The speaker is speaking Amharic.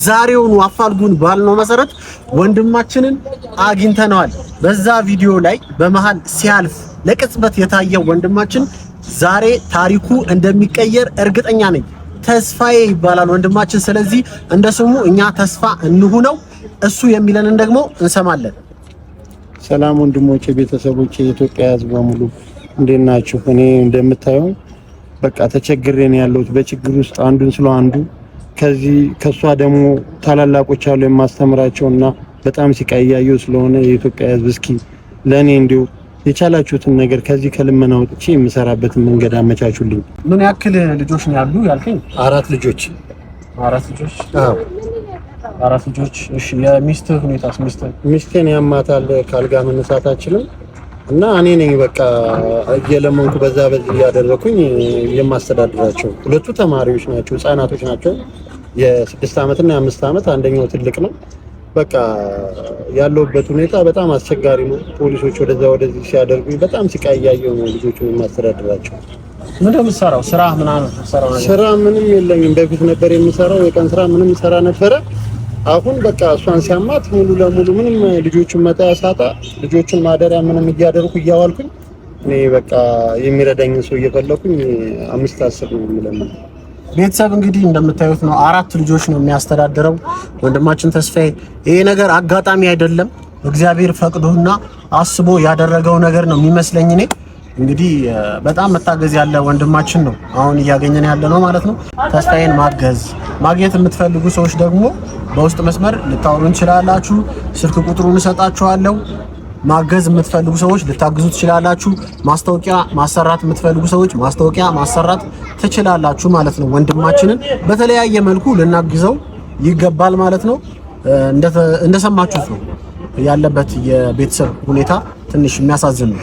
ዛሬውን አፋልጉን ባልነው መሰረት ወንድማችንን አግኝተነዋል። በዛ ቪዲዮ ላይ በመሃል ሲያልፍ ለቅጽበት የታየው ወንድማችን ዛሬ ታሪኩ እንደሚቀየር እርግጠኛ ነኝ። ተስፋዬ ይባላል ወንድማችን። ስለዚህ እንደ ስሙ እኛ ተስፋ እንሁነው፣ እሱ የሚለንን ደግሞ እንሰማለን። ሰላም ወንድሞቼ፣ ቤተሰቦቼ፣ የኢትዮጵያ ሕዝብ በሙሉ እንዴት ናችሁ? እኔ እንደምታየው በቃ ተቸግሬ ነው ያለሁት። በችግር ውስጥ አንዱን ስለ አንዱ ከሷ ደግሞ ታላላቆች አሉ የማስተምራቸውና በጣም ሲቃያየው ስለሆነ የኢትዮጵያ ሕዝብ እስኪ ለኔ እንዲው የቻላችሁትን ነገር ከዚህ ከልመና ወጥቼ የምሰራበትን መንገድ አመቻቹልኝ። ምን ያክል ልጆች ነው ያሉ ያልከኝ? 4 ልጆች። 4 ልጆች? አዎ 4 ልጆች። እሺ የሚስትህ ሁኔታስ? ሚስቴን ያማታል፣ ካልጋ መነሳት አትችልም እና እኔ ነኝ በቃ እየለመንኩ በዛ በዚህ ያደረኩኝ የማስተዳድራቸው። ሁለቱ ተማሪዎች ናቸው፣ ህፃናቶች ናቸው። የ6 አመት እና የ5 አመት፣ አንደኛው ትልቅ ነው። በቃ ያለውበት ሁኔታ በጣም አስቸጋሪ ነው። ፖሊሶች ወደዛ ወደዚህ ሲያደርጉኝ በጣም ሲቃያየው ነው ልጆቹን የማስተዳድራቸው። ምን እንደምትሰራው ስራ ምናምን ሰራው ነገር? ስራ ምንም የለኝም። በፊት ነበር የምሰራው የቀን ስራ ምንም ሰራ ነበረ። አሁን በቃ እሷን ሲያማት ሙሉ ለሙሉ ምንም ልጆቹን መጣያ ሳጣ ልጆቹን ማደሪያ ምንም እያደረኩ እያዋልኩኝ እኔ በቃ የሚረዳኝን ሰው እየፈለኩኝ 5-10 ነው የምለምን። ቤተሰብ እንግዲህ እንደምታዩት ነው። 4 ልጆች ነው የሚያስተዳድረው ወንድማችን ተስፋዬ። ይሄ ነገር አጋጣሚ አይደለም፣ እግዚአብሔር ፈቅዶና አስቦ ያደረገው ነገር ነው የሚመስለኝ። እኔ እንግዲህ በጣም መታገዝ ያለ ወንድማችን ነው አሁን እያገኘን ያለ ነው ማለት ነው። ተስፋዬን ማግኘት የምትፈልጉ ሰዎች ደግሞ በውስጥ መስመር ልታወሩን ትችላላችሁ። ስልክ ቁጥሩን እሰጣችኋለሁ። ማገዝ የምትፈልጉ ሰዎች ልታግዙ ትችላላችሁ። ማስታወቂያ ማሰራት የምትፈልጉ ሰዎች ማስታወቂያ ማሰራት ትችላላችሁ ማለት ነው። ወንድማችንን በተለያየ መልኩ ልናግዘው ይገባል ማለት ነው። እንደሰማችሁት ነው ያለበት የቤተሰብ ሁኔታ ትንሽ የሚያሳዝን ነው።